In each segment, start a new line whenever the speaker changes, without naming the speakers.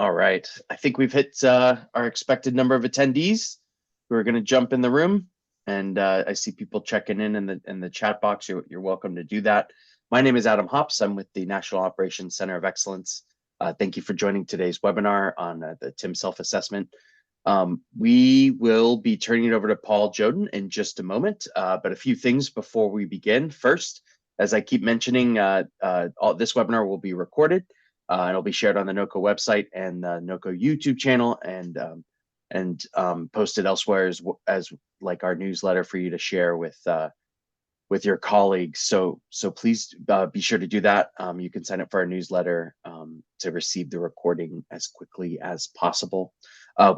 All right. I think we've hit our expected number of attendees who are going to jump in the room. And I see people checking in the chat box. You're welcome to do that. My name is Adam Hops. I'm with the National Operations Center of Excellence. Thank you for joining today's webinar on the TIM self-assessment. We will be turning it over to Paul Jodoin in just a moment, but a few things before we begin. First, as I keep mentioning, this webinar will be recorded. And it'll be shared on the NOCO website and the NOCO YouTube channel and posted elsewhere as like our newsletter for you to share with your colleagues. So please be sure to do that. You can sign up for our newsletter to receive the recording as quickly as possible.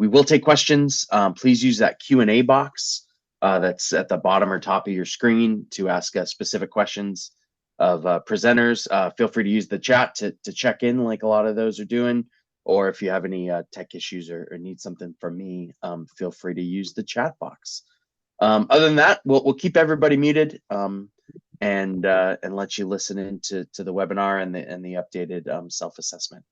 We will take questions. Please use that Q&A box that's at the bottom or top of your screen to ask specific questions of presenters. Feel free to use the chat to check in like a lot of those are doing, or if you have any tech issues or need something from me, feel free to use the chat box. Other than that, we'll keep everybody muted and let you listen in to the webinar and the updated self-assessment.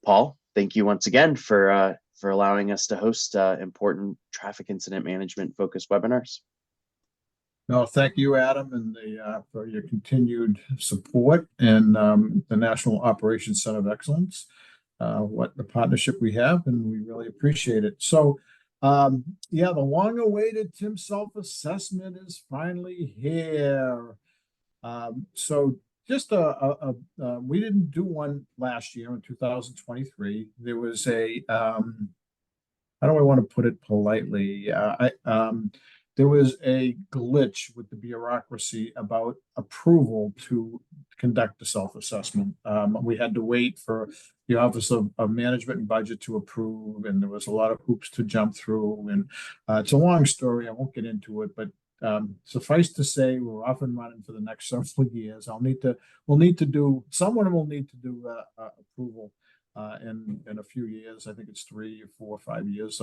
Paul, thank you once again for allowing us to host important traffic incident management focused webinars.
No, thank you, Adam, and for your continued support and the National Operations Center of Excellence. What the partnership we have, and we really appreciate it. So, yeah, the long-awaited TIM self-assessment is finally here. So, just we didn't do one last year in 2023. There was a how do I want to put it politely? There was a glitch with the bureaucracy about approval to conduct the self-assessment. We had to wait for the Office of Management and Budget to approve, and there was a lot of hoops to jump through. And it's a long story. I won't get into it, but suffice to say, we're off and running for the next several years. Someone will need to do approval in a few years. I think it's 3 or 4 or 5 years.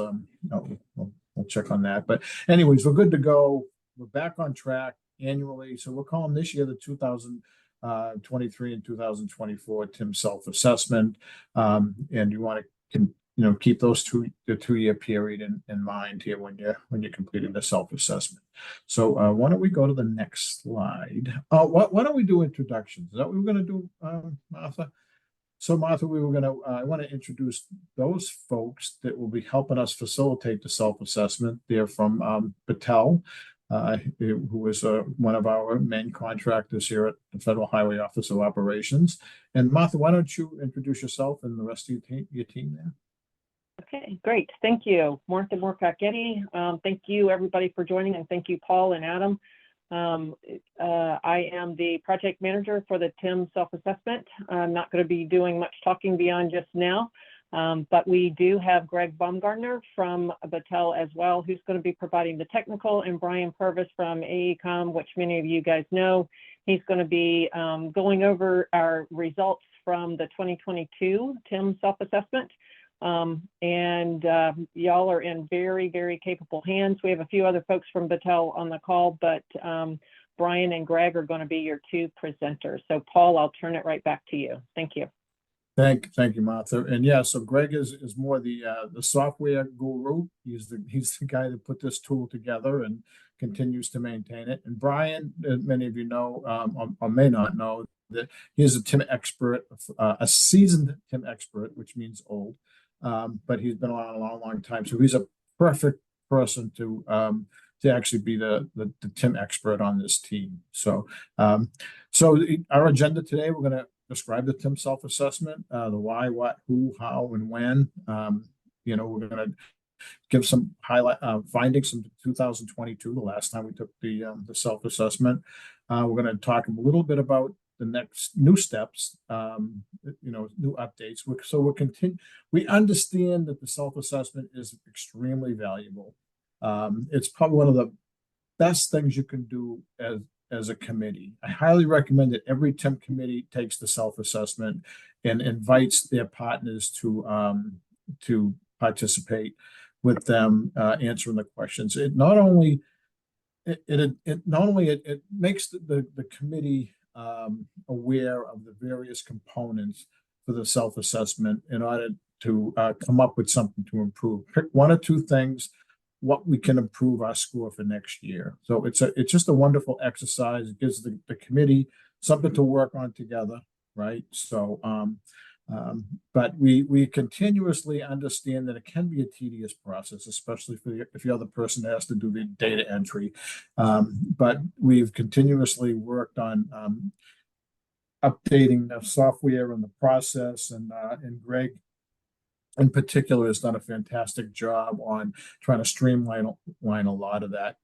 We'll check on that. But anyways, we're good to go. We're back on track annually. So we're calling this year the 2023 and 2024 TIM self-assessment. And you want to keep those the 2-year period in mind here when you're completing the self-assessment. So why don't we go to the next slide? Why don't we do introductions? Is that what we're going to do, Martha? So, Martha, I want to introduce those folks that will be helping us facilitate the self-assessment. They're from Battelle, who is one of our main contractors here at the Federal Highway Office of Operations. And Martha, why don't you introduce yourself and the rest of your team there?
Okay, great. Thank you, Martha Morecock, Eddy. Thank you, everybody, for joining, and thank you, Paul and Adam. I am the project manager for the TIM self-assessment. I'm not going to be doing much talking beyond just now, but we do have Greg Baumgardner from Battelle as well, who's going to be providing the technical, and Brian Purvis from AECOM, which many of you guys know. He's going to be going over our results from the 2022 TIM self-assessment. And y'all are in very, very capable hands. We have a few other folks from Battelle on the call, but Brian and Greg are going to be your 2 presenters. So Paul, I'll turn it right back to you. Thank you.
Thank you, Martha. And yeah, so Greg is more the software guru. He's the guy that put this tool together and continues to maintain it. And Brian, as many of you know, or may not know, that he's a TIM expert, a seasoned TIM expert, which means old. But he's been around a long time, so he's a perfect person to actually be the TIM expert on this team. So, our agenda today, we're going to describe the TIM self-assessment, the why, what, who, how, and when. We're going to give some highlight findings from 2022, the last time we took the self-assessment. We're going to talk a little bit about the next new steps, new updates. So we understand that the self-assessment is extremely valuable. It's probably one of the best things you can do as a committee. I highly recommend that every TIM committee takes the self-assessment and invites their partners to participate with them, answering the questions. It not only makes the committee aware of the various components for the self-assessment in order come up with something to improve. Pick one or two things, what we can improve our score for next year. So it's just a wonderful exercise. It gives the committee something to work on together, right? So, but we continuously understand that it can be a tedious process, especially if the other person has to do the data entry. But we've continuously worked on updating the software and the process, and Greg in particular has done a fantastic job on trying to streamline a lot of that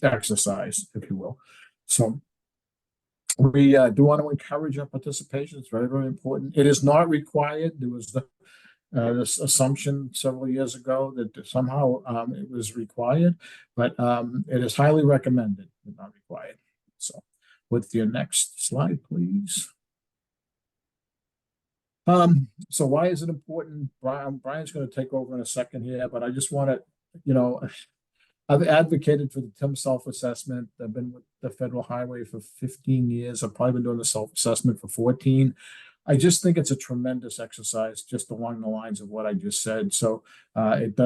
exercise, if you will. So we do want to encourage our participation. It's very, very important. It is not required. There was this assumption several years ago that somehow it was required, but it is highly recommended, but not required. So with your next slide, please. So why is it important? Brian's going to take over in a second here, but I just want to, I've advocated for the TIM self-assessment. I've been with the Federal Highway for 15 years. I've probably been doing the self-assessment for 14. I just think it's a tremendous exercise, just along the lines of what I just said. So it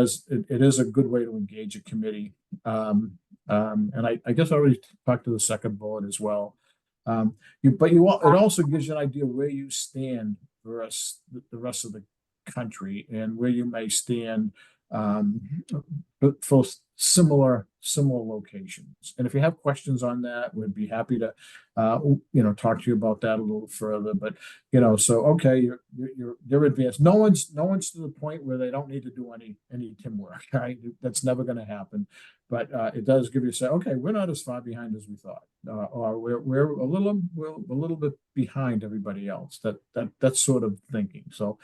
is a good way to engage a committee. And I guess I already talked to the second bullet as well. It also gives you an idea where you stand versus the rest of the country, and where you may stand for similar locations. And if you have questions on that, we'd be happy to talk to you about that a little further. But so okay, you're advanced. No one's to the point where they don't need to do any TIM work, right? That's never going to happen. But it does give you say, okay, we're not as far behind as we thought, or we're a little bit behind everybody else. That's sort of thinking. So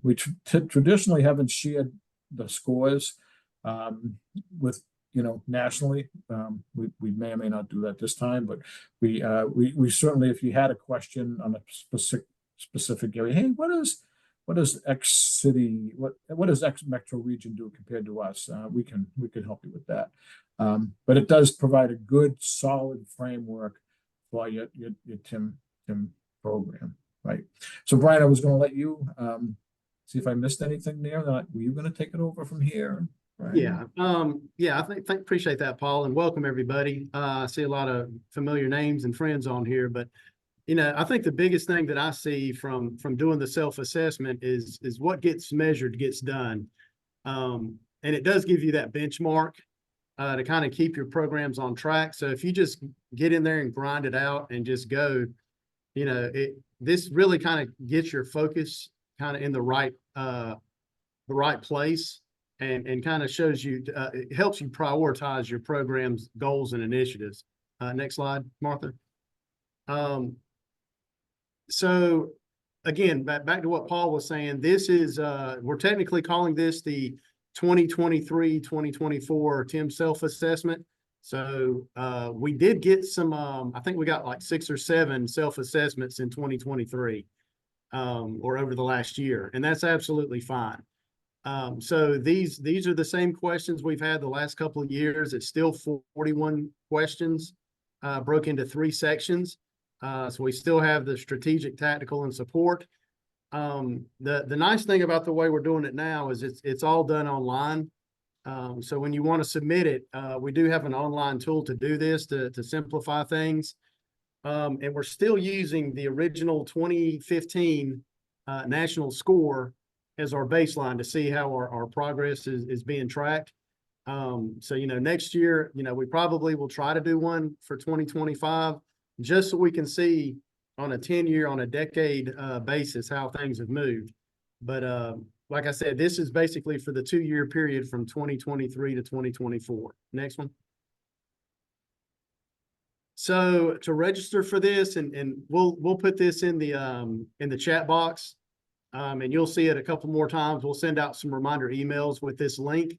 we traditionally haven't shared the scores with nationally. We may or may not do that this time, but we certainly, if you had a question on a specific area, hey, what does X city, what does X metro region do compared to us? We can help you with that. But it does provide a good, solid framework for your TIM program, right? So Brian, I was going to let you see if I missed anything there. Were you going to take it over from here? Right.
Yeah. I appreciate that, Paul, and welcome everybody. I see a lot of familiar names and friends on here, but I think the biggest thing that I see from doing the self-assessment is what gets measured gets done. And it does give you that benchmark to kind of keep your programs on track. So if you just get in there and grind it out and just go, this really kind of gets your focus kind of in the right place, and kind of shows you, it helps you prioritize your program's goals and initiatives. Next slide, Martha. So again, back to what Paul was saying, this is, we're technically calling this the 2023-2024 TIM self-assessment. So we did get some, I think we got like 6 or 7 self-assessments in 2023 or over the last year, and that's absolutely fine. So these are the same questions we've had the last couple of years. It's still 41 questions broke into 3 sections. So we still have the strategic, tactical, and support. The nice thing about the way we're doing it now is it's all done online. So when you want to submit it, we do have an online tool to do this, to simplify things. And we're still using the original 2015 national score as our baseline to see how our progress is being tracked. So, next year, we probably will try to do one for 2025, just so we can see on a 10-year, on a decade basis how things have moved. But like I said, this is basically for the 2-year period from 2023 to 2024. Next one. So to register for this, and we'll put this in the chat box, and you'll see it a couple more times. We'll send out some reminder emails with this link.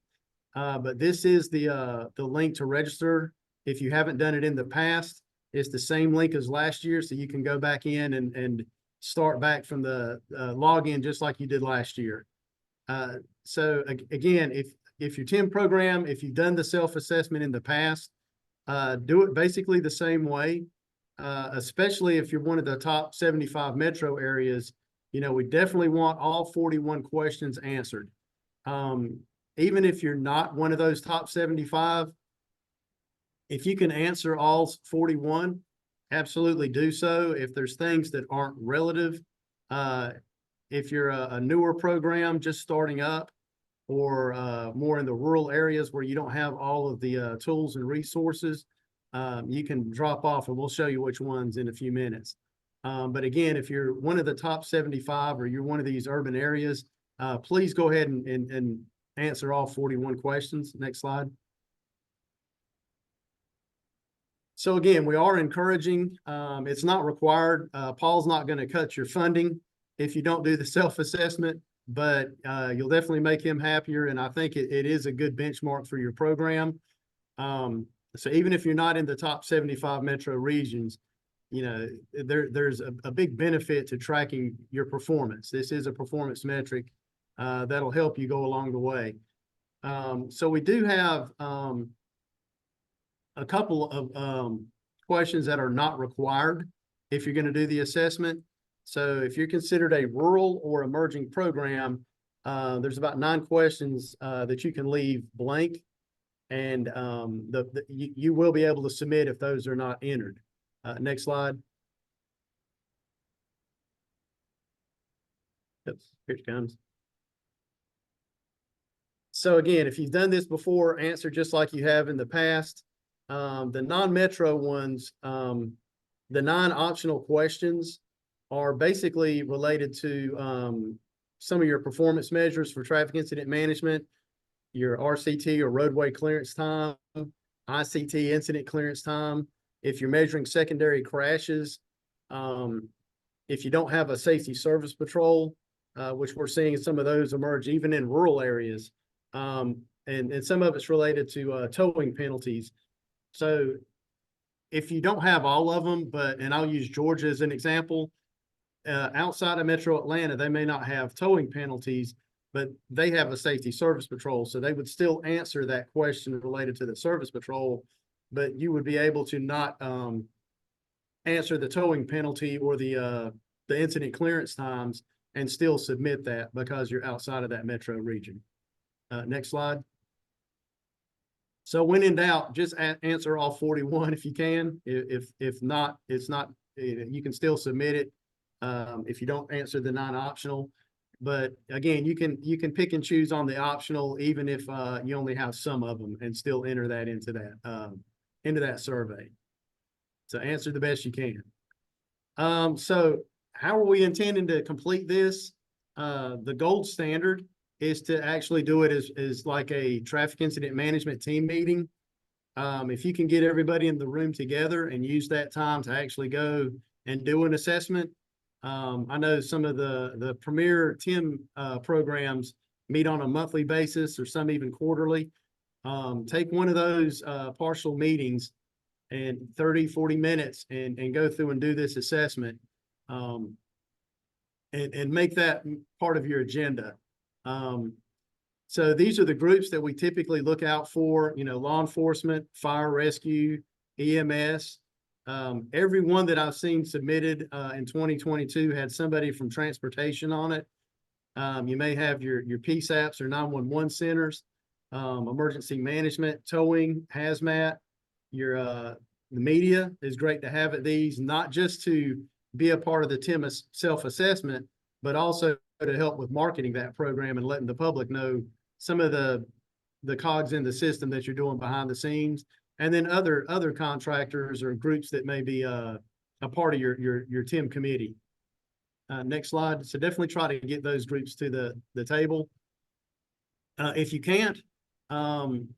But this is the link to register. If you haven't done it in the past, it's the same link as last year, so you can go back in and start back from the login just like you did last year. So again, if your TIM program, if you've done the self-assessment in the past, do it basically the same way, especially if you're one of the top 75 metro areas. we definitely want all 41 questions answered. Even if you're not one of those top 75, if you can answer all 41, absolutely do so. If there's things that aren't relative, if you're a newer program just starting up, or more in the rural areas where you don't have all of the tools and resources, you can drop off, and we'll show you which ones in a few minutes. But again, if you're one of the top 75 or you're one of these urban areas, please go ahead and answer all 41 questions. Next slide. So again, we are encouraging, it's not required. Paul's not going to cut your funding if you don't do the self-assessment, but you'll definitely make him happier. And I think it is a good benchmark for your program. So even if you're not in the top 75 metro regions, there's a big benefit to tracking your performance. This is a performance metric that'll help you go along the way. So we do have a couple of questions that are not required if you're going to do the assessment. So if you're considered a rural or emerging program, there's about 9 questions that you can leave blank, and you will be able to submit if those are not entered. Next slide. Oops, here it comes. So again, if you've done this before, answer just like you have in the past. The non-metro ones, the 9 optional questions are basically related to some of your performance measures for traffic incident management, your RCT or roadway clearance time, ICT incident clearance time. If you're measuring secondary crashes, if you don't have a safety service patrol, which we're seeing some of those emerge even in rural areas, and some of it's related to towing penalties. So if you don't have all of them, and I'll use Georgia as an example, outside of Metro Atlanta, they may not have towing penalties, but they have a safety service patrol. So they would still answer that question related to the service patrol, but you would be able to not answer the towing penalty or the incident clearance times and still submit that because you're outside of that metro region. Next slide. So when in doubt, just answer all 41 if you can. If not, you can still submit it if you don't answer the 9 optional. But again, you can pick and choose on the optional, even if you only have some of them, and still enter that into that survey. So answer the best you can. So how are we intending to complete this? The gold standard is to actually do it as like a traffic incident management team meeting. If you can get everybody in the room together and use that time to actually go and do an assessment. I know some of the premier TIM programs meet on a monthly basis, or some even quarterly. Take one of those partial meetings and 30-40 minutes and go through and do this assessment, and make that part of your agenda. So these are the groups that we typically look out for, law enforcement, fire rescue, EMS. Every one that I've seen submitted in 2022 had somebody from transportation on it. You may have your PSAPs or 911 centers, emergency management, towing, hazmat. The media is great to have at these, not just to be a part of the TIMSA self-assessment, but also to help with marketing that program and letting the public know some of the cogs in the system that you're doing behind the scenes. And then other contractors or groups that may be a part of your TIM committee. Next slide. So definitely try to get those groups to the table. If you can't, some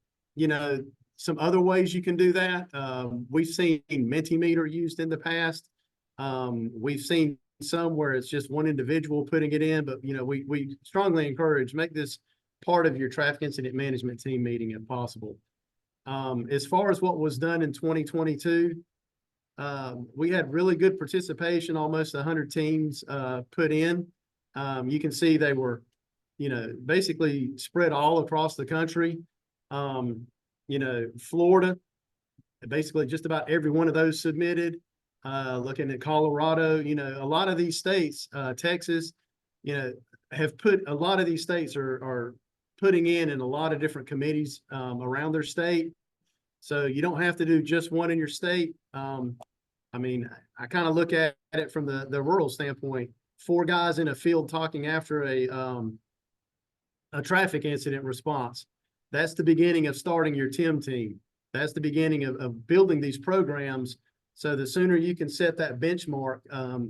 other ways you can do that. We've seen Mentimeter used in the past. We've seen some where it's just one individual putting it in, but we strongly encourage, make this part of your traffic incident management team meeting if possible. As far as what was done in 2022, we had really good participation, almost 100 teams put in. You can see they were, basically spread all across the country. Florida, basically just about every one of those submitted. Looking at Colorado, a lot of these states, Texas, have put a lot of these states are putting in a lot of different committees around their state. So you don't have to do just one in your state. I mean, I kind of look at it from the rural standpoint. 4 guys in a field talking after a traffic incident response. That's the beginning of starting your TIM team. That's the beginning of building these programs. So the sooner you can set that benchmark,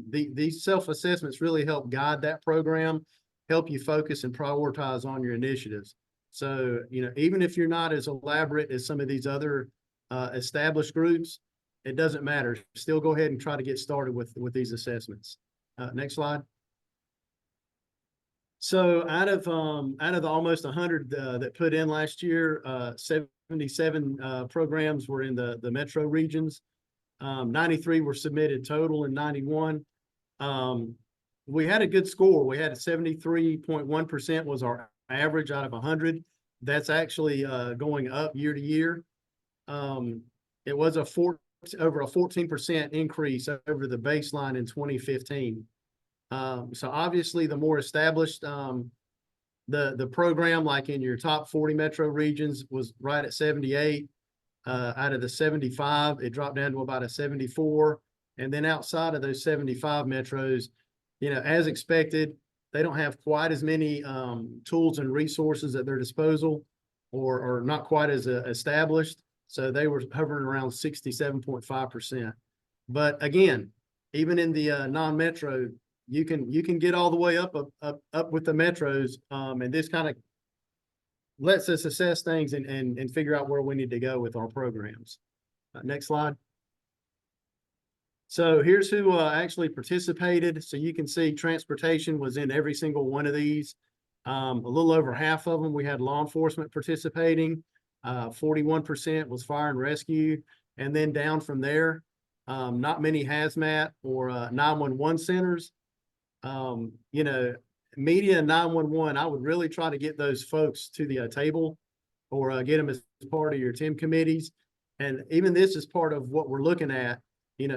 these self-assessments really help guide that program, help you focus and prioritize on your initiatives. So, even if you're not as elaborate as some of these other established groups, it doesn't matter. Still go ahead and try to get started with these assessments. Next slide. So out of the almost 100 that put in last year, 77 programs were in the metro regions. 93 were submitted total, and 91. We had a good score. We had a 73.1% was our average out of 100. That's actually going up year to year. It was over a 14% increase over the baseline in 2015. So obviously the more established the program, like in your top 40 metro regions, was right at 78. Out of the 75, it dropped down to about a 74. And then outside of those 75 metros, as expected, they don't have quite as many tools and resources at their disposal, or not quite as established. So they were hovering around 67.5%. But again, even in the non-metro, you can get all the way up with the metros, and this kind of lets us assess things and figure out where we need to go with our programs. Next slide. So here's who actually participated. So you can see transportation was in every single one of these. A little over half of them, we had law enforcement participating. 41% was fire and rescue. And then down from there, not many hazmat or 911 centers. Media and 911, I would really try to get those folks to the table, or get them as part of your TIM committees. And even this is part of what we're looking at,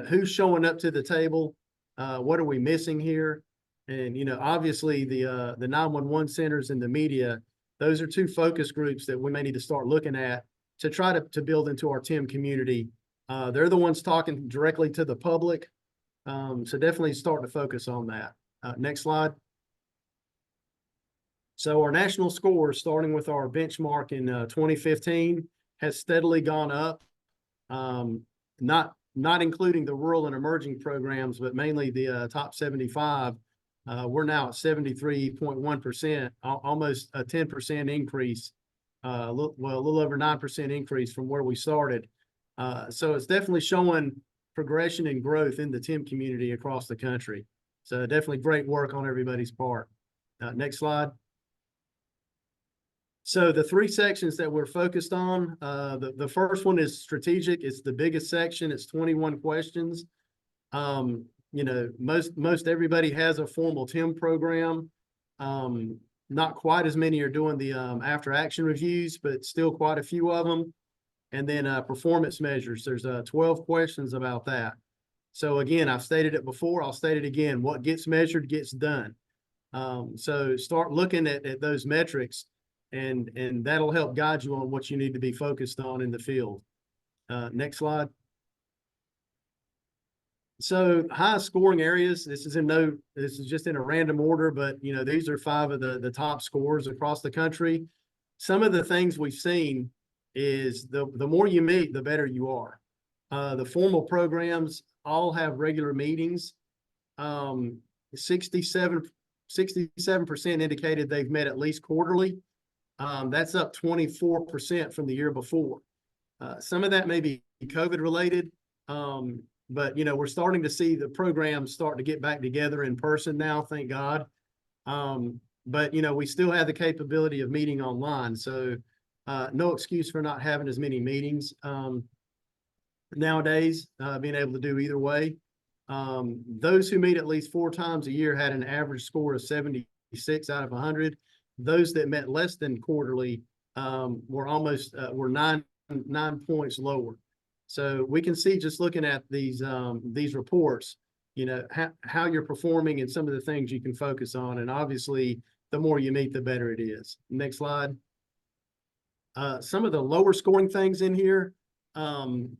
who's showing up to the table, what are we missing here? And, obviously the 911 centers and the media, those are 2 focus groups that we may need to start looking at to try to build into our TIM community. They're the ones talking directly to the public. So definitely start to focus on that. Next slide. So our national score, starting with our benchmark in 2015, has steadily gone up, not including the rural and emerging programs, but mainly the top 75. We're now at 73.1%, almost a 10% increase, a little over 9% increase from where we started. So it's definitely showing progression and growth in the TIM community across the country. So definitely great work on everybody's part. Next slide. So the 3 sections that we're focused on, the first one is strategic. It's the biggest section. It's 21 questions. Most everybody has a formal TIM program. Not quite as many are doing the after action reviews, but still quite a few of them. And then performance measures. There's 12 questions about that. So again, I've stated it before. I'll state it again. What gets measured gets done. So start looking at those metrics, and that'll help guide you on what you need to be focused on in the field. Next slide. So high scoring areas, this is just in a random order, but these are 5 of the top scores across the country. Some of the things we've seen is the more you meet, the better you are. The formal programs all have regular meetings. 67% indicated they've met at least quarterly. That's up 24% from the year before. Some of that may be COVID related, but we're starting to see the programs start to get back together in person now, thank God. But we still have the capability of meeting online, so no excuse for not having as many meetings nowadays, being able to do either way. Those who meet at least 4 times a year had an average score of 76 out of 100. Those that met less than quarterly were 9 points lower. So we can see, just looking at these reports, how you're performing and some of the things you can focus on. And obviously, the more you meet, the better it is. Next slide. Some of the lower scoring things in here,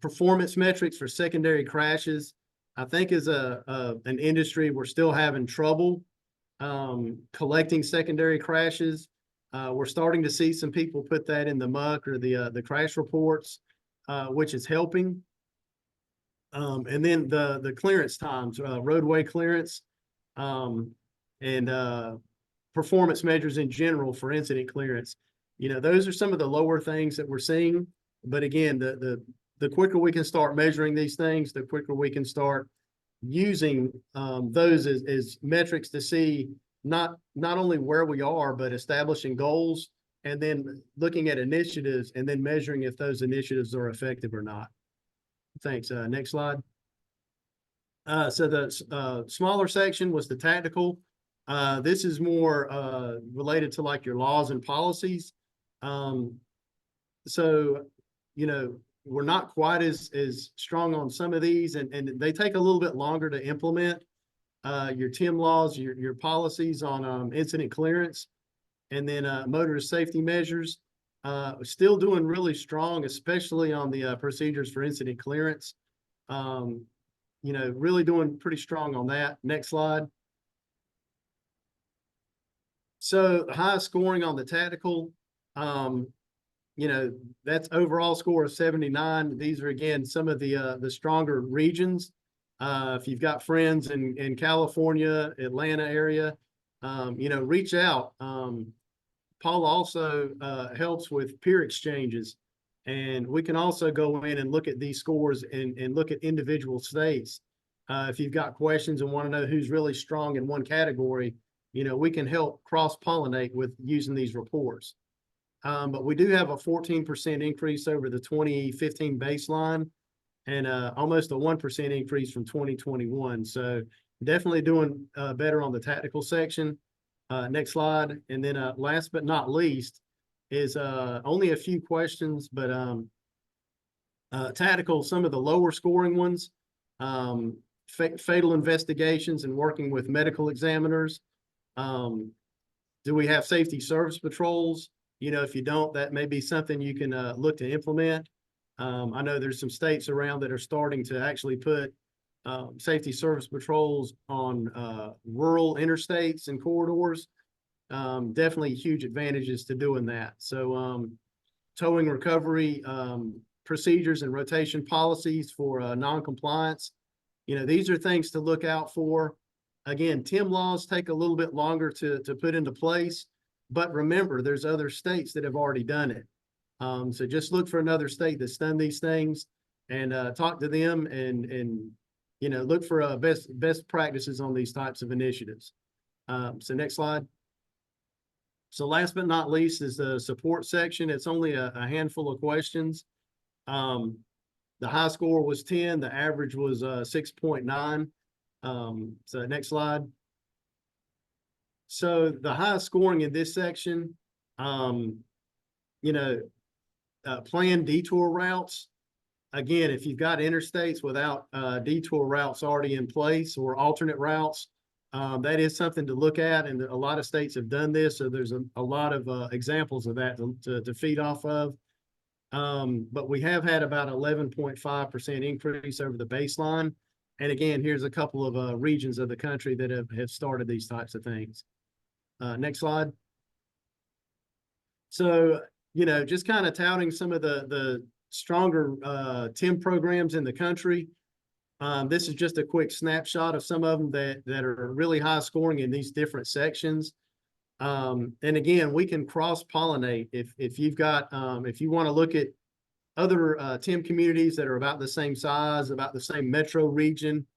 performance metrics for secondary crashes, I think is an industry we're still having trouble collecting secondary crashes. We're starting to see some people put that in the muck or the crash reports, which is helping. And then the clearance times, roadway clearance, and performance measures in general for incident clearance. Those are some of the lower things that we're seeing. But again, the quicker we can start measuring these things, the quicker we can start using those as metrics to see not only where we are, but establishing goals and then looking at initiatives and then measuring if those initiatives are effective or not. Thanks. Next slide. So the smaller section was the tactical. This is more related to like your laws and policies. So, we're not quite as strong on some of these, and they take a little bit longer to implement. Your TIM laws, your policies on incident clearance, and then motorist safety measures. Still doing really strong, especially on the procedures for incident clearance. Really doing pretty strong on that. Next slide. So high scoring on the tactical, that's overall score of 79. These are, again, some of the stronger regions. If you've got friends in California, Atlanta area, reach out. Paul also helps with peer exchanges, and we can also go in and look at these scores and look at individual states. If you've got questions and want to know who's really strong in one category, we can help cross-pollinate with using these reports. But we do have a 14% increase over the 2015 baseline and almost a 1% increase from 2021. So definitely doing better on the tactical section. Next slide. And then last but not least is only a few questions, but tactical, some of the lower scoring ones, fatal investigations and working with medical examiners. Do we have safety service patrols? If you don't, that may be something you can look to implement. I know there's some states around that are starting to actually put safety service patrols on rural interstates and corridors. Definitely huge advantages to doing that. So towing recovery procedures and rotation policies for non-compliance. These are things to look out for. Again, TIM laws take a little bit longer to put into place, but remember, there's other states that have already done it. So just look for another state that's done these things and talk to them and look for best practices on these types of initiatives. So next slide. So last but not least is the support section. It's only a handful of questions. The high score was 10. The average was 6.9. So next slide. So the high scoring in this section, planned detour routes. Again, if you've got interstates without detour routes already in place or alternate routes, that is something to look at. And a lot of states have done this. So there's a lot of examples of that to feed off of. But we have had about 11.5% increase over the baseline. And again, here's a couple of regions of the country that have started these types of things. Next slide. So, just kind of touting some of the stronger TIM programs in the country. This is just a quick snapshot of some of them that are really high scoring in these different sections. And again, we can cross-pollinate if you've got, if you want to look at other TIM communities that are about the same size, about the same metro region,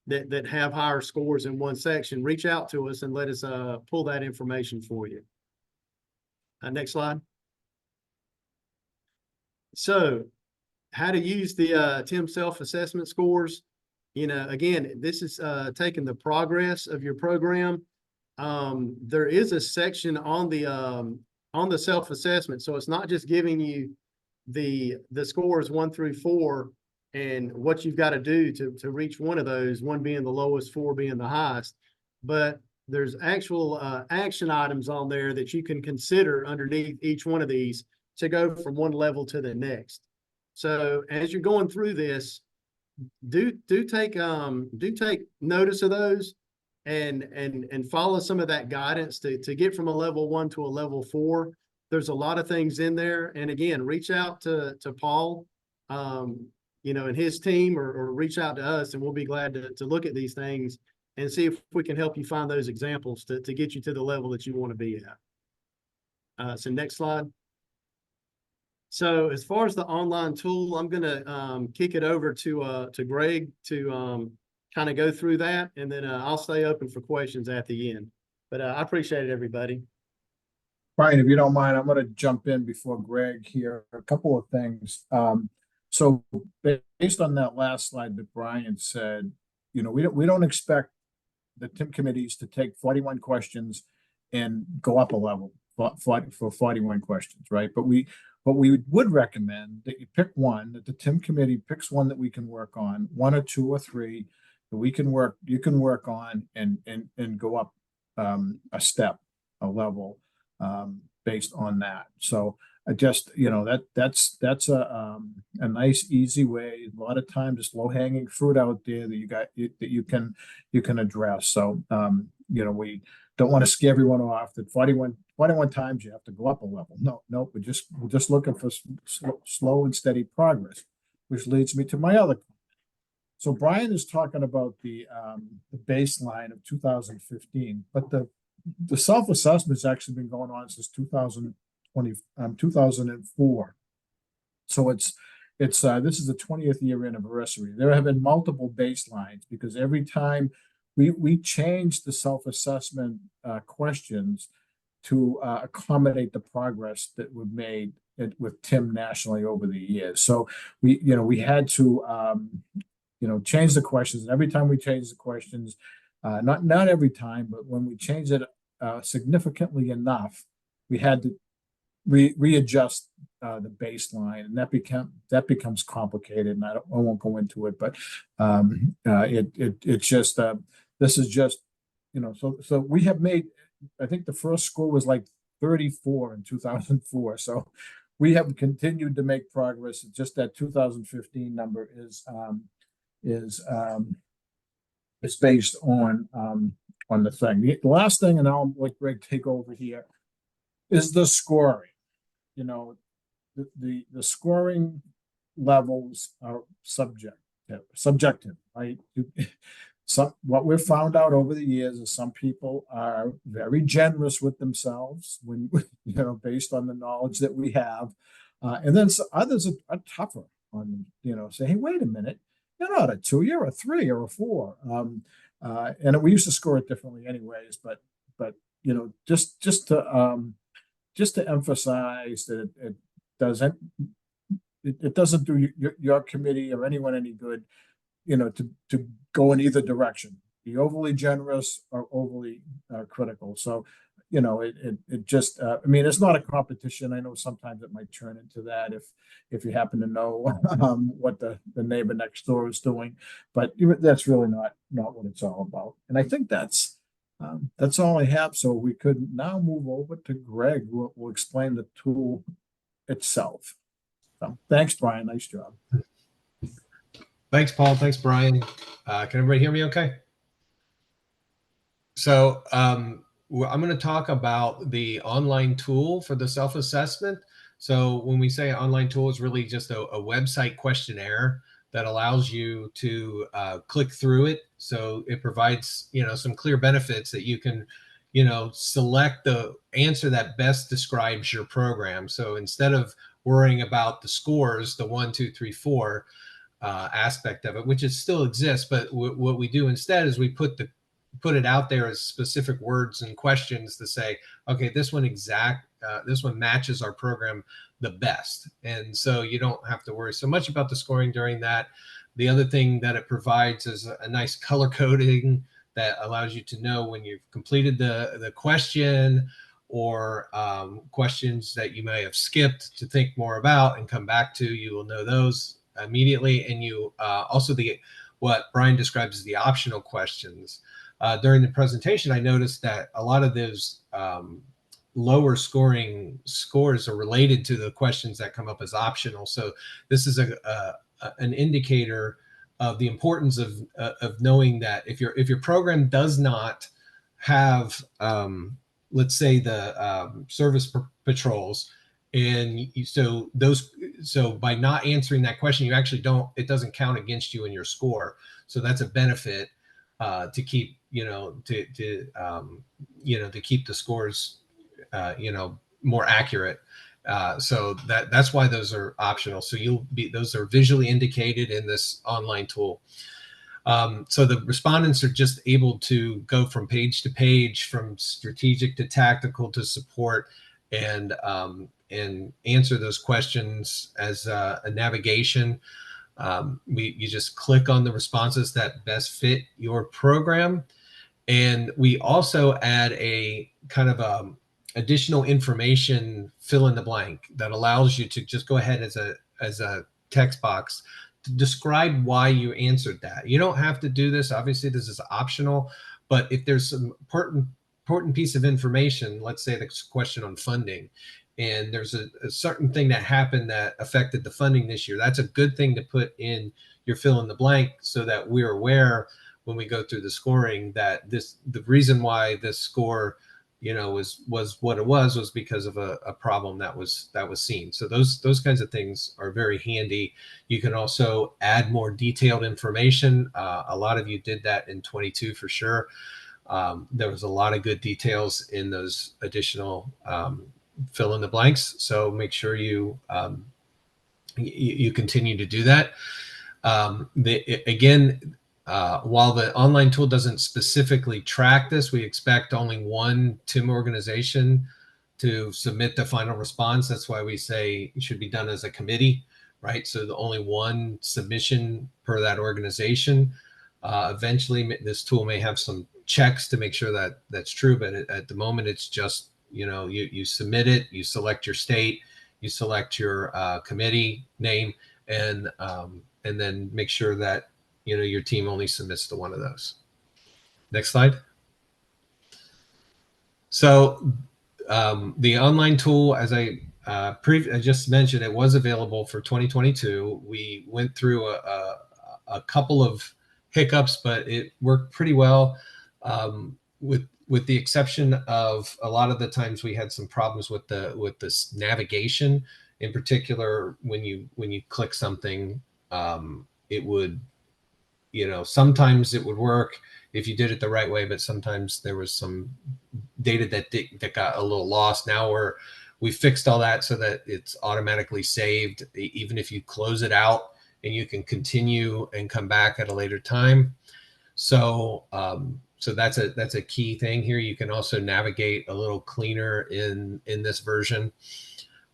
that have higher scores in one section, reach out to us and let us pull that information for you. Next slide. So how to use the TIM self-assessment scores. Again, this is taking the progress of your program. There is a section on the self-assessment. So it's not just giving you the scores 1 through 4 and what you've got to do to reach one of those, one being the lowest, 4 being the highest. But there's actual action items on there that you can consider underneath each one of these to go from one level to the next. So as you're going through this, do take notice of those and follow some of that guidance to get from a level 1 to a level 4. There's a lot of things in there. And again, reach out to Paul, and his team, or reach out to us, and we'll be glad to look at these things and see if we can help you find those examples to get you to the level that you want to be at. So next slide. So as far as the online tool, I'm going to kick it over to Greg to kind of go through that, and then I'll stay open for questions at the end. But I appreciate it, everybody.
Brian, if you don't mind, I'm going to jump in before Greg here. A couple of things. So based on that last slide that Brian said, we don't expect the TIM committees to take 41 questions and go up a level for 41 questions, right? But we would recommend that you pick one, that the TIM committee picks one that we can work on, 1 or 2 or 3 that you can work on and go up a step, a level based on that. So I just, that's a nice, easy way. A lot of times, just low hanging fruit out there that you can address. So, we don't want to scare everyone off that 41 times you have to go up a level. No, we're just looking for slow and steady progress, which leads me to my other comment. So Brian is talking about the baseline of 2015, but the self-assessment has actually been going on since 2004. So it's this is the 20th year anniversary. There have been multiple baselines because every time we changed the self-assessment questions to accommodate the progress that we've made with TIM nationally over the years. So we had to change the questions, and every time we changed the questions, not every time, but when we changed it significantly enough, we had to readjust the baseline, and that becomes complicated, and I won't go into it, but it's just this is just so we have made, I think the first score was like 34 in 2004, so we have continued to make progress. It's just that 2015 number is based on the thing. The last thing, and I'll let Greg take over here, is the scoring. The scoring levels are subjective, right? What we've found out over the years is some people are very generous with themselves when based on the knowledge that we have, and then others are tougher on say, hey, wait a minute, you're not a 2, you're a 3 or a 4, and we used to score it differently anyways, but just to emphasize that it doesn't do your committee or anyone any good, to go in either direction, be overly generous or overly critical. So, it just, it's not a competition. I know sometimes it might turn into that if you happen to know what the neighbor next door is doing, but that's really not what it's all about. And I think that's all I have. So we could now move over to Greg, who will explain the tool itself. So thanks, Brian. Nice job.
Thanks, Paul. Thanks, Brian. Can everybody hear me okay? So I'm going to talk about the online tool for the self-assessment. So when we say online tool, it's really just a website questionnaire that allows you to click through it. So it provides, some clear benefits that you can, select the answer that best describes your program. So instead of worrying about the scores, the 1, 2, 3, 4 aspect of it, which still exists, but what we do instead is we put it out there as specific words and questions to say, okay, this one matches our program the best. And so you don't have to worry so much about the scoring during that. The other thing that it provides is a nice color coding that allows you to know when you've completed the question, or questions that you may have skipped to think more about and come back to. You will know those immediately. And you also what Brian describes as the optional questions. During the presentation, I noticed that a lot of those lower scoring scores are related to the questions that come up as optional. So this is an indicator of the importance of knowing that if your program does not have, let's say, the service patrols, and so by not answering that question, you actually it doesn't count against you in your score. So that's a benefit to keep, to keep the scores, more accurate. So that's why those are optional. So those are visually indicated in this online tool. So the respondents are just able to go from page to page, from strategic to tactical to support, and answer those questions as a navigation. You just click on the responses that best fit your program. And we also add a kind of additional information fill in the blank that allows you to just go ahead as a text box to describe why you answered that. You don't have to do this. Obviously, this is optional, but if there's some important piece of information, let's say the question on funding, and there's a certain thing that happened that affected the funding this year, that's a good thing to put in your fill in the blank so that we're aware when we go through the scoring that the reason why this score was what it was because of a problem that was seen. So those kinds of things are very handy. You can also add more detailed information. A lot of you did that in 22 for sure. There was a lot of good details in those additional fill in the blanks. So make sure you continue to do that. While the online tool doesn't specifically track this, we expect only one TIM organization to submit the final response. That's why we say it should be done as a committee, right? So the only one submission per that organization. Eventually, this tool may have some checks to make sure that that's true, but at the moment, it's just, you submit it, you select your state, you select your committee name, and then make sure that your team only submits to one of those. Next slide. So the online tool, as I just mentioned, it was available for 2022. We went through a couple of hiccups, but it worked pretty well, with the exception of a lot of the times we had some problems with this navigation. In particular, when you click something, it would, sometimes it would work if you did it the right way, but sometimes there was some data that got a little lost. Now we fixed all that so that it's automatically saved, even if you close it out, and you can continue and come back at a later time. So that's a key thing here. You can also navigate a little cleaner in this version.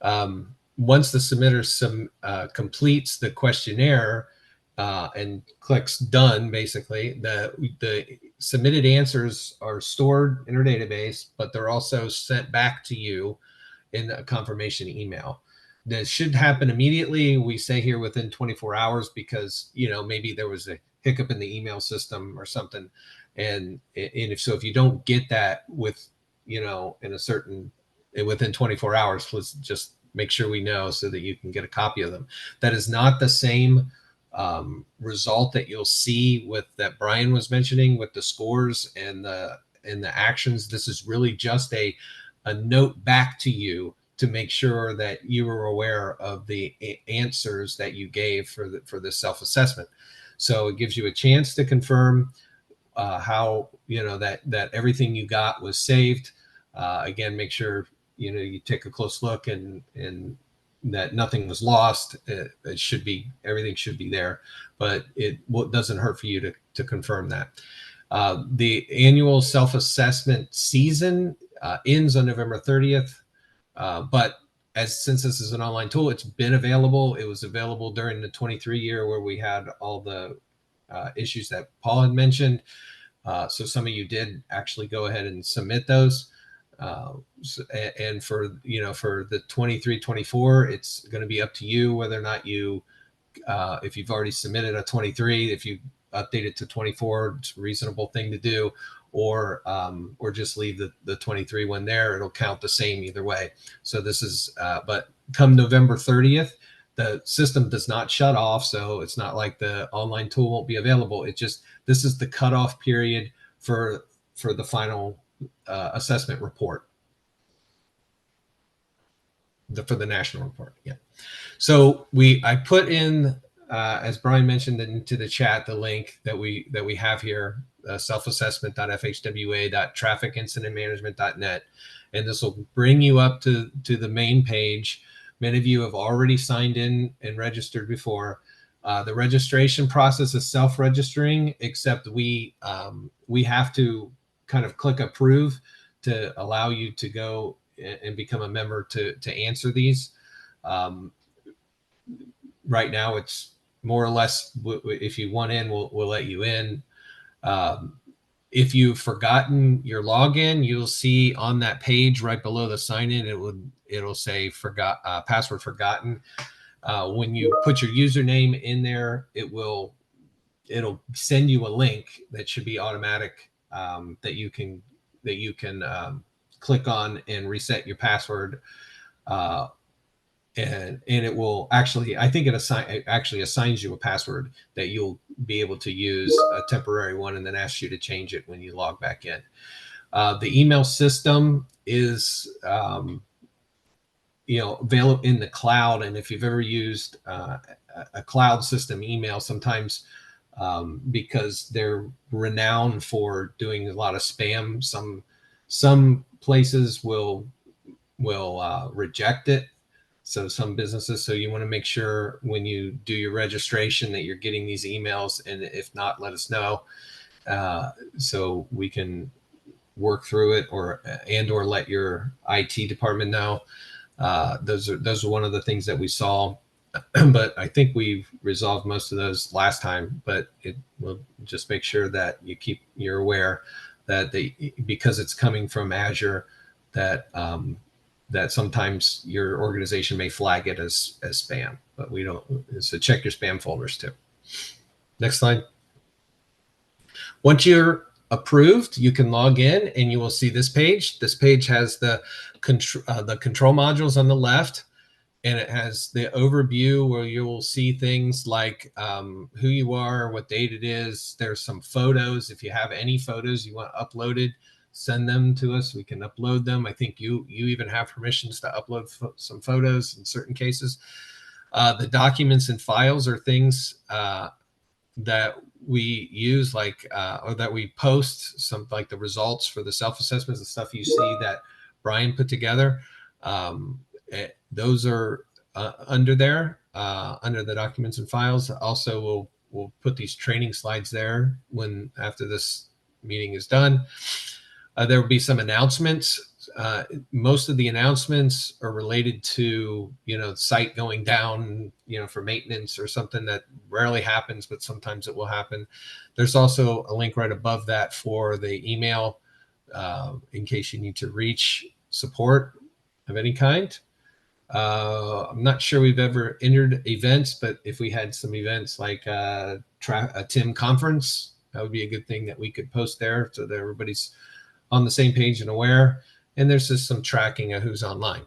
Once the submitter completes the questionnaire and clicks done, basically the submitted answers are stored in our database, but they're also sent back to you in a confirmation email. This should happen immediately. We say here within 24 hours because maybe there was a hiccup in the email system or something, and if you don't get that within 24 hours, please just make sure we know so that you can get a copy of them. That is not the same result that you'll see that Brian was mentioning with the scores and the actions. This is really just a note back to you to make sure that you were aware of the answers that you gave for this self-assessment. So it gives you a chance to confirm how that everything you got was saved. Again, make sure you take a close look and that nothing was lost. Everything should be there, but it doesn't hurt for you to confirm that. The annual self-assessment season ends on November 30th, but since this is an online tool, it's been available. It was available during the 23 year where we had all the issues that Paul had mentioned. So some of you did actually go ahead and submit those. And for the 23-24, it's going to be up to you whether or not you if you've already submitted a 23, if you update it to 24, it's a reasonable thing to do, or just leave the 23 one there. It'll count the same either way. So this is, but come November 30th, the system does not shut off. So it's not like the online tool won't be available. It just, this is the cutoff period for the final assessment report. For the national report. Yeah. So I put in, as Brian mentioned into the chat, the link that we have here, selfassessment.fhwa.trafficincidentmanagement.net, and this will bring you up to the main page. Many of you have already signed in and registered before. The registration process is self-registering, except we have to kind of click approve to allow you to go and become a member to answer these. Right now, it's more or less, if you want in, we'll let you in. If you've forgotten your login, you'll see on that page right below the sign in, it'll say password forgotten. When you put your username in there, it'll send you a link that should be automatic, that you can click on and reset your password. And it will actually, I think it actually assigns you a password that you'll be able to use, a temporary one, and then asks you to change it when you log back in. The email system is, available in the cloud. And if you've ever used a cloud system email, sometimes because they're renowned for doing a lot of spam, some places will reject it. So some businesses, so you want to make sure when you do your registration that you're getting these emails, and if not, let us know, so we can work through it, or let your IT department know. Those are one of the things that we saw, but I think we've resolved most of those last time. But it will just make sure that you're aware that because it's coming from Azure, that sometimes your organization may flag it as spam, but we don't. So check your spam folders too. Next slide. Once you're approved, you can log in and you will see this page. This page has the control modules on the left, and it has the overview where you will see things like who you are, what date it is. There's some photos. If you have any photos you want uploaded, send them to us. We can upload them. I think you even have permissions to upload some photos in certain cases. The documents and files are things that we use, like or that we post, some like the results for the self-assessments, the stuff you see that Brian put together. Those are under there, under the documents and files. Also, we'll put these training slides there after this meeting is done. There will be some announcements. Most of the announcements are related to, site going down, for maintenance or something that rarely happens, but sometimes it will happen. There's also a link right above that for the email, in case you need to reach support of any kind. I'm not sure we've ever entered events, but if we had some events like a TIM conference, that would be a good thing that we could post there so that everybody's on the same page and aware. And there's just some tracking of who's online.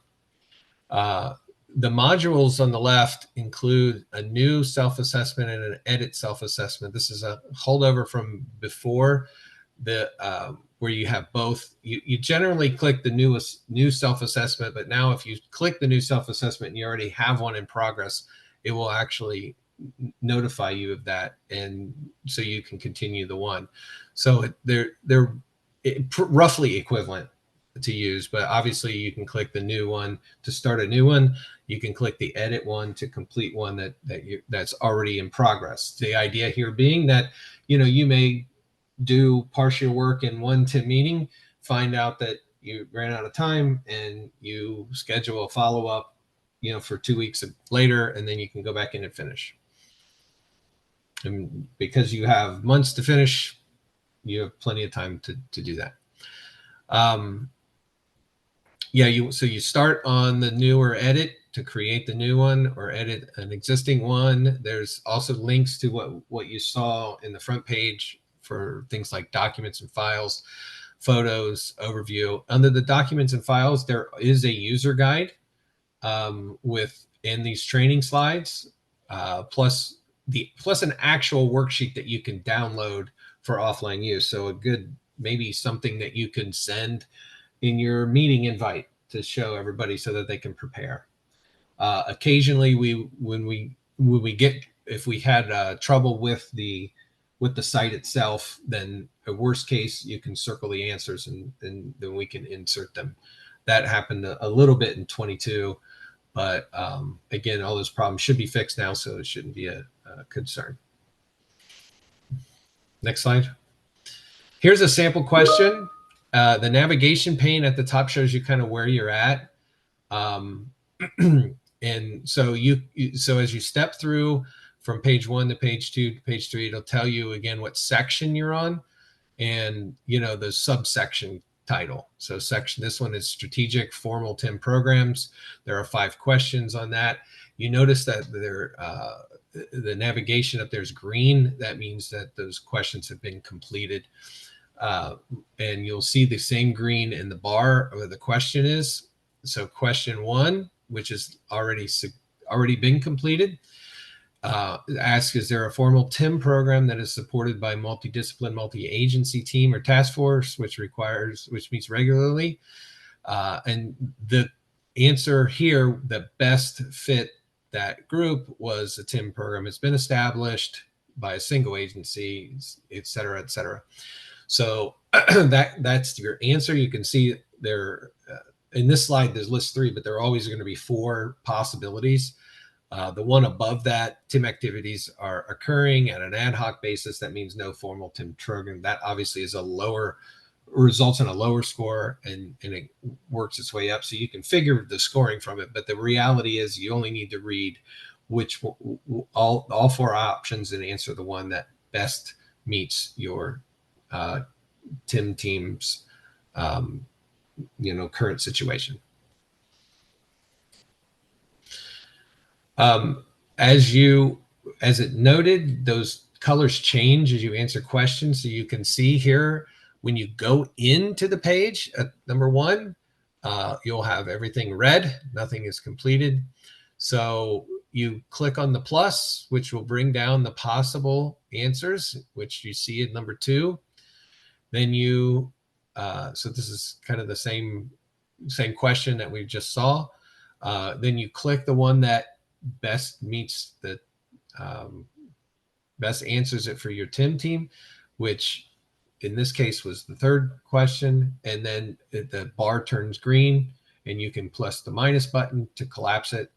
The modules on the left include a new self-assessment and an edit self-assessment. This is a holdover from before, where you have both. You generally click the new self-assessment, but now if you click the new self-assessment and you already have one in progress, it will actually notify you of that, and so you can continue the one. So they're roughly equivalent to use, but obviously you can click the new one to start a new one. You can click the edit one to complete one that's already in progress. The idea here being that you may do partial work in one TIM meeting, find out that you ran out of time, and you schedule a follow-up for 2 weeks later, and then you can go back in and finish. And because you have months to finish, you have plenty of time to do that. So you start on the new or edit. to create the new one or edit an existing one. There's also links to what you saw in the front page for things like documents and files, photos, overview. Under the documents and files, there is a user guide in these training slides, plus an actual worksheet that you can download for offline use. So maybe something that you can send in your meeting invite to show everybody so that they can prepare. Occasionally, if we had trouble with the site itself, then a worst case, you can circle the answers and then we can insert them. That happened a little bit in 22, but again, all those problems should be fixed now, so it shouldn't be a concern. Next slide. Here's a sample question. The navigation pane at the top shows you kind of where you're at. And so so as you step through from page 1 to page 2 to page 3, it'll tell you again what section you're on and, the subsection title. So this one is strategic formal TIM programs. There are 5 questions on that. You notice that the navigation up there is green. That means that those questions have been completed. And you'll see the same green in the bar where the question is. So question 1, which is already been completed, asks, is there a formal TIM program that is supported by multidiscipline, multi-agency team or task force, which meets regularly? And the answer here that best fit that group was a TIM program. It's been established by a single agency, et cetera, et cetera. So that's your answer. You can see there in this slide, there's list 3, but there are always going to be 4 possibilities. The one above that, TIM activities are occurring at an ad hoc basis. That means no formal TIM program. That obviously is results in a lower score, and it works its way up. So you can figure the scoring from it. But the reality is you only need to read all 4 options and answer the one that best meets your TIM team's current situation. As it noted, those colors change as you answer questions. So you can see here when you go into the page at number 1, you'll have everything red, nothing is completed. So you click on the plus, which will bring down the possible answers, which you see at number 2. Then so this is kind of the same question that we just saw. Then you click the one that best meets the best answers it for your TIM team, which in this case was the 3rd question. And then the bar turns green and you can plus the minus button to collapse it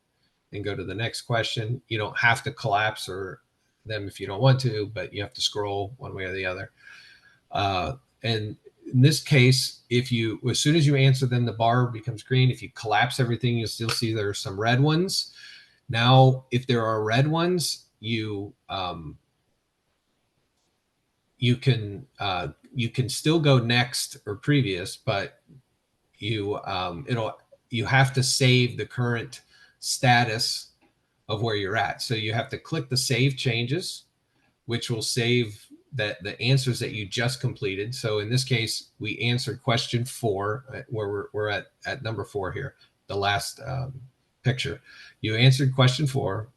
and go to the next question. You don't have to collapse them if you don't want to, but you have to scroll one way or the other. And in this case, as soon as you answer them, the bar becomes green. If you collapse everything, you'll still see there are some red ones. Now, if there are red ones, you can still go next or previous, but you have to save the current status of where you're at. So you have to click the save changes, which will save the answers that you just completed. So in this case, we answered question 4, where we're at number 4 here, the last picture. You answered question 4,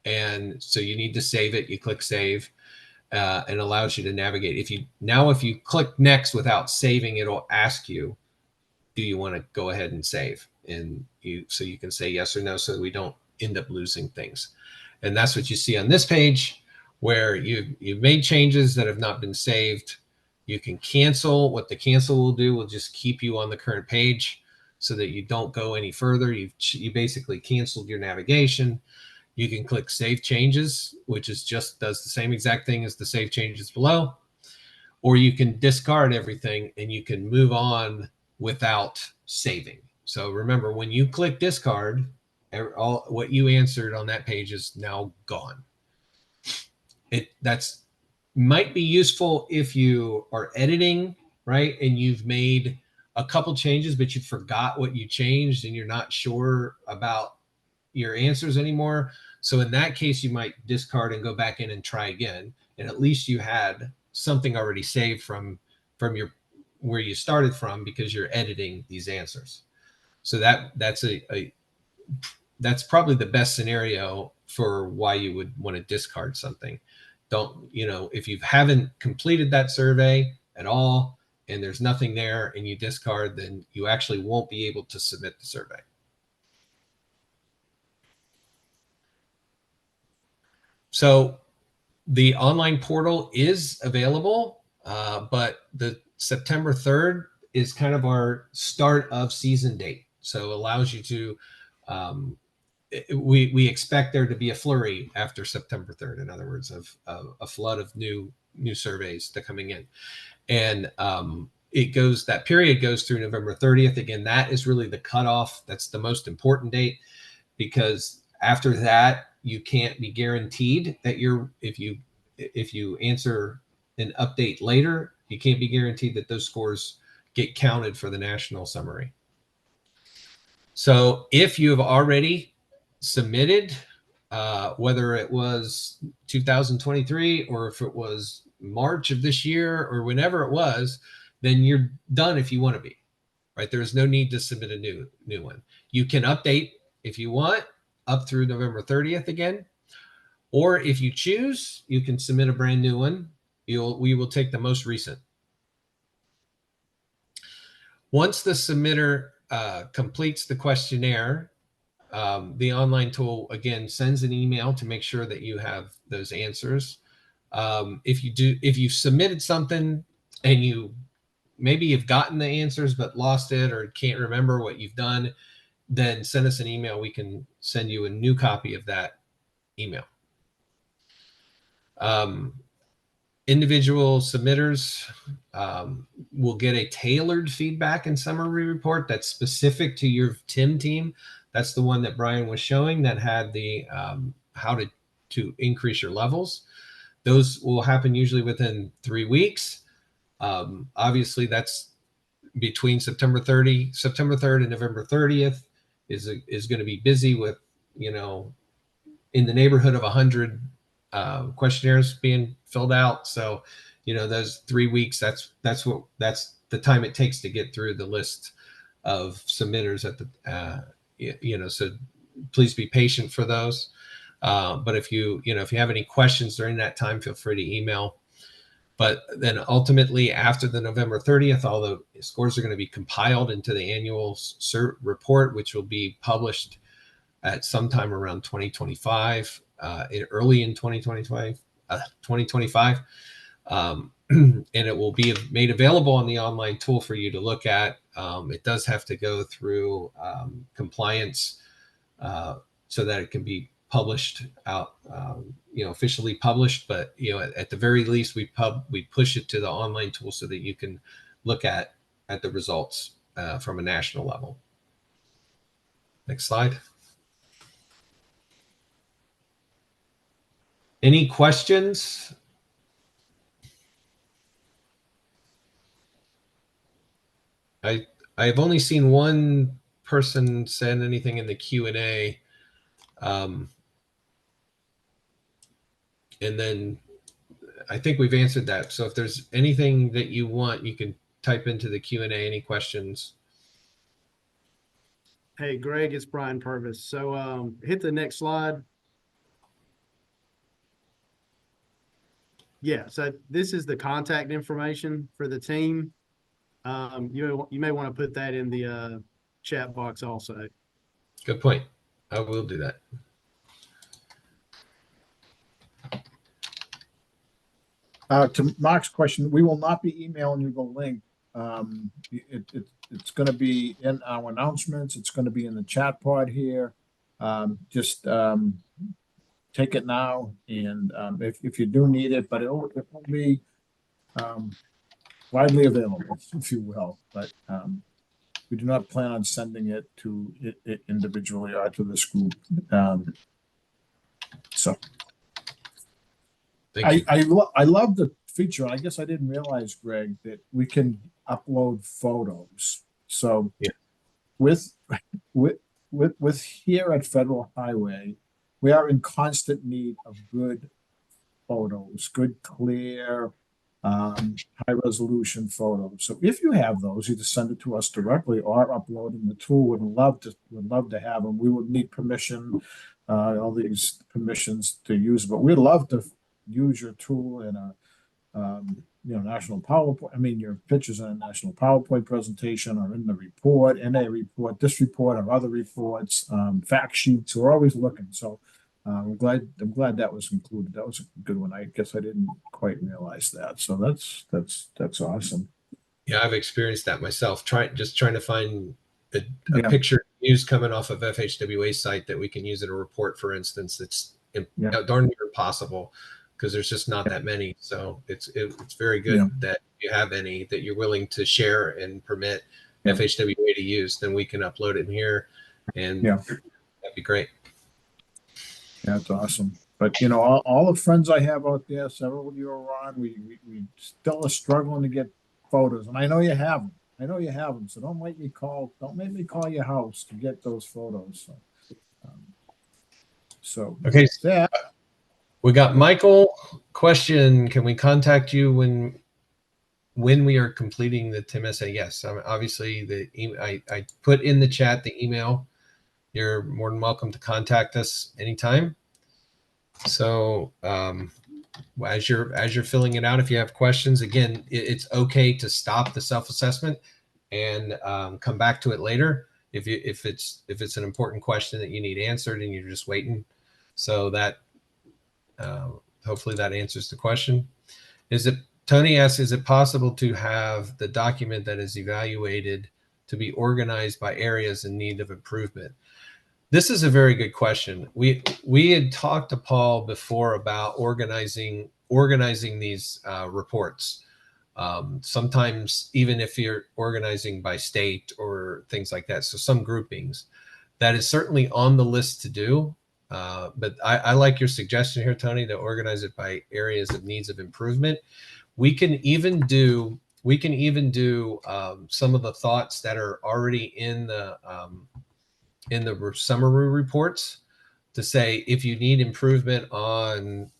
and so you need to save it. You click save, and allows you to navigate. If you click next without saving, it'll ask you, do you want to go ahead and save? And so you can say yes or no, so we don't end up losing things. And that's what you see on this page, where you've made changes that have not been saved. You can cancel. What the cancel will do will just keep you on the current page so that you don't go any further. You basically canceled your navigation. You can click save changes, which does the same exact thing as the save changes below. Or you can discard everything and you can move on without saving. So remember, when you click discard, all what you answered on that page is now gone. That's might be useful if you are editing, right? And you've made a couple changes, but you forgot what you changed and you're not sure about your answers anymore. So in that case, you might discard and go back in and try again. And at least you had something already saved from your where you started from, because you're editing these answers. So that's that's probably the best scenario for why you would want to discard something. Don't, if you haven't completed that survey at all and there's nothing there and you discard, then you actually won't be able to submit the survey. So the online portal is available, but the September 3rd is kind of our start of season date. So it allows you to, we expect there to be a flurry after September 3rd. In other words, of a flood of new surveys that coming in. And that period goes through November 30th. Again, that is really the cutoff. That's the most important date, because after that, you can't be guaranteed that if you answer an update later, you can't be guaranteed that those scores get counted for the national summary. So if you have already submitted, whether it was 2023 or if it was March of this year or whenever it was, then you're done if you want to be, right? There's no need to submit a new one. You can update if you want up through November 30th again, or if you choose, you can submit a brand new one. We will take the most recent. Once the submitter completes the questionnaire, the online tool again sends an email to make sure that you have those answers. If you've submitted something and maybe you've gotten the answers but lost it or can't remember what you've done, then send us an email. We can send you a new copy of that email. Individual submitters will get a tailored feedback and summary report that's specific to your TIM team. That's the one that Brian was showing that had the how to increase your levels. Those will happen usually within 3 weeks. Obviously, that's between September 3rd and November 30th is going to be busy with, in the neighborhood of 100 questionnaires being filled out. So, those 3 weeks, that's the time it takes to get through the list of submitters at the, so please be patient for those. But if you have any questions during that time, feel free to email. But then ultimately, after the November 30th, all the scores are going to be compiled into the annual CERT report, which will be published at sometime around 2025, early in 2025. And it will be made available on the online tool for you to look at. It does have to go through compliance so that it can be published out, officially published. But at the very least, we push it to the online tool so that you can look at the results from a national level. Next slide. Any questions? I've only seen one person send anything in the Q&A. And then I think we've answered that. So if there's anything that you want, you can type into the Q&A any questions.
Hey, Greg, it's Brian Purvis. So hit the next slide. Yeah, so this is the contact information for the team. You may want to put that in the chat box also.
Good point. I will do that.
To Mark's question, we will not be emailing you the link. It's going to be in our announcements. It's going to be in the chat pod here. Just take it now, and if you do need it, but it will be widely available, if you will. But we do not plan on sending it to it individually or to this group. So. I love the feature. I guess I didn't realize, Greg, that we can upload photos. So yeah. with with here at Federal Highway, we are in constant need of good photos, good, clear, high resolution photos. So if you have those, either send it to us directly or upload in the tool. Would love to have them. We would need permission, all these permissions to use, but we'd love to use your tool in a national PowerPoint. I mean, your pictures in a national PowerPoint presentation or in the report, in a report, this report or other reports, fact sheets. We're always looking. So I'm glad that was included. That was a good one. I guess I didn't quite realize that. So that's awesome.
Yeah, I've experienced that myself. Trying to find a
Yeah.
picture used coming off of FHWA site that we can use in a report, for instance. It's darn near impossible because there's just not that many. So it's very good that you have any that you're willing to share and permit FHWA to use. Then we can upload it in here, and that'd be great.
Yeah, that's awesome. But all the friends I have out there, several of you are on. We still are struggling to get photos, and I know you have them. So don't make me call your house to get those photos. So
okay.
Yeah.
We got Michael question. Can we contact you when we are completing the TIMSA? Yes. Obviously I put in the chat the email. You're more than welcome to contact us anytime. So as you're filling it out, if you have questions, again, it's okay to stop the self-assessment and come back to it later if it's an important question that you need answered and you're just waiting. So that hopefully that answers the question. Tony asks, is it possible to have the document that is evaluated to be organized by areas in need of improvement? This is a very good question. We had talked to Paul before about organizing these reports. Sometimes even if you're organizing by state or things like that. So some groupings. That is certainly on the list to do. But I like your suggestion here, Tony, to organize it by areas of needs of improvement. We can even do some of the thoughts that are already in the summary reports to say, if you need improvement on,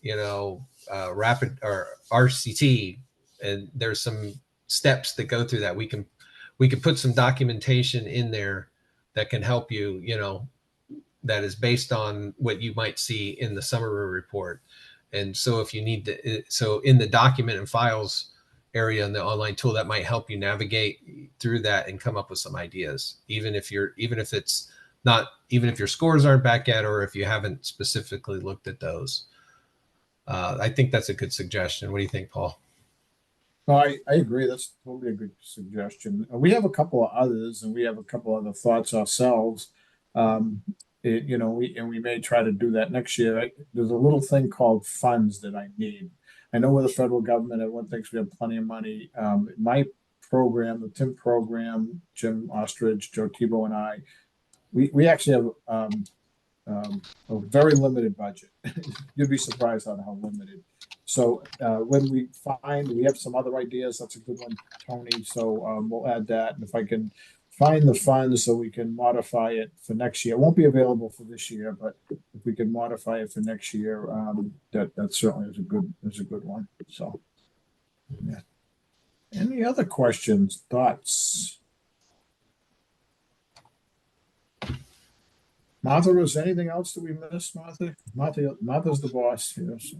rapid or RCT, and there's some steps that go through that, we can put some documentation in there that can help you, that is based on what you might see in the summary report. And so if you need to, so in the document and files area in the online tool, that might help you navigate through that and come up with some ideas, even if your scores aren't back yet, or if you haven't specifically looked at those. I think that's a good suggestion. What do you think, Paul?
No, I agree. That's totally a good suggestion. We have a couple of others, and we have a couple other thoughts ourselves. We may try to do that next year. There's a little thing called funds that I need. I know with the federal government, everyone thinks we have plenty of money. My program, the TIM program, Jim Ostrich, Joe Tebow, and I, we actually have a very limited budget. You'd be surprised on how limited. So when we have some other ideas, that's a good one, Tony. So we'll add that. And if I can find the funds so we can modify it for next year, it won't be available for this year, but if we can modify it for next year, that certainly is a good one. So yeah. Any other questions, thoughts? Martha, was anything else that we missed, Martha? Martha's the boss here. So.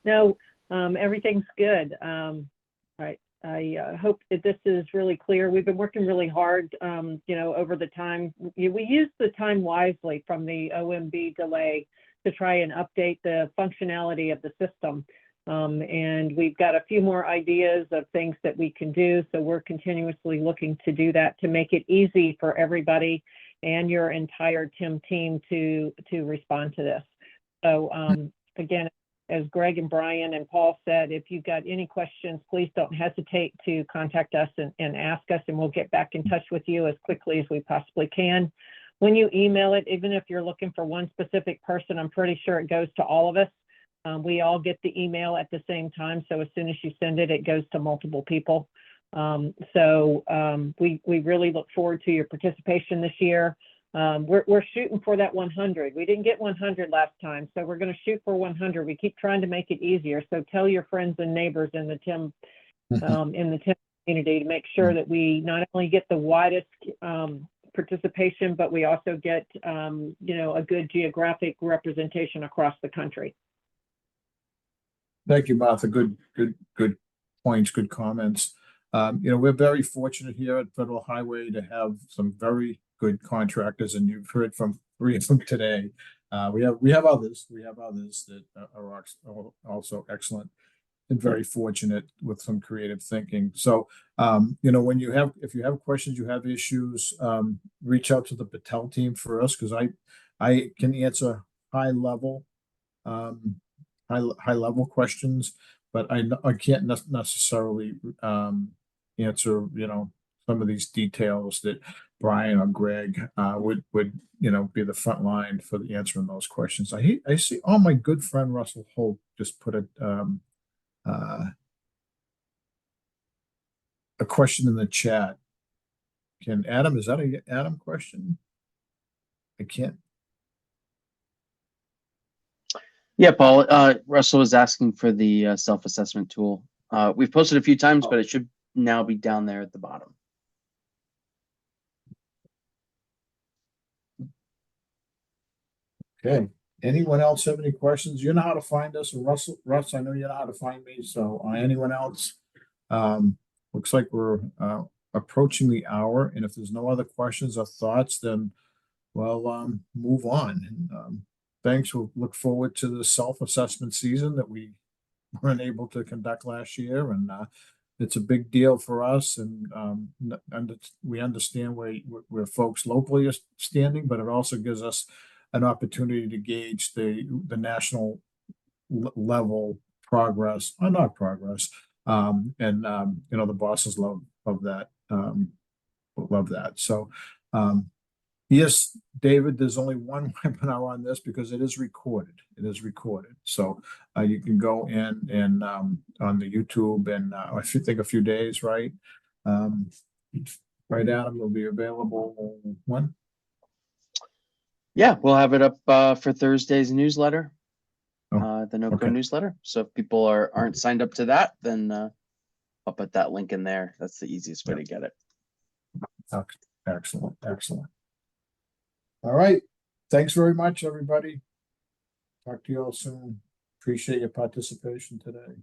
No, everything's good. Right. I hope that this is really clear. We've been working really hard, over the time. We used the time wisely from the OMB delay to try and update the functionality of the system. And we've got a few more ideas of things that we can do. So we're continuously looking to do that to make it easy for everybody and your entire TIM team to respond to this. So again, as Greg and Brian and Paul said, if you've got any questions, please don't hesitate to contact us and ask us, and we'll get back in touch with you as quickly as we possibly can. When you email it, even if you're looking for one specific person, I'm pretty sure it goes to all of us. We all get the email at the same time. So as soon as you send it, it goes to multiple people. We really look forward to your participation this year. We're shooting for that 100. We didn't get 100 last time, so we're going to shoot for 100. We keep trying to make it easier. So tell your friends and neighbors in the TIM community to make sure that we not only get the widest participation, but we also get a good geographic representation across the country.
Thank you, Martha. Good points, good comments. We're very fortunate here at Federal Highway to have some very good contractors, and you've heard from 3 of them today. We have others that are also excellent and very fortunate with some creative thinking. So, if you have questions, you have issues, reach out to the Battelle team for us, because I can answer high level questions, but I can't necessarily answer some of these details that Brian or Greg would be the front line for the answering those questions. I see. Oh, my good friend Russell Hope just put a question in the chat. Is that a Adam question? I can't.
Yeah, Paul, Russell was asking for the self-assessment tool. We've posted a few times, but it should now be down there at the bottom.
Okay. Anyone else have any questions? You know how to find us. Russ, I know you know how to find me. So anyone else? Looks like we're approaching the hour. And if there's no other questions or thoughts, then we'll move on. Thanks. We'll look forward to the self-assessment season that we weren't able to conduct last year. And it's a big deal for us. And we understand where folks locally are standing, but it also gives us an opportunity to gauge the national level progress or not progress. The bosses love that. So, yes, David, there's only one webinar on this because it is recorded. So you can go in and on the YouTube, and I should think a few days, right? Right, Adam, will be available when?
Yeah, we'll have it up for Thursday's newsletter, the NOCO
okay.
newsletter. So if people aren't signed up to that, then I'll put that link in there. That's the easiest way to get it.
Excellent. All right. Thanks very much, everybody. Talk to you all soon. Appreciate your participation today.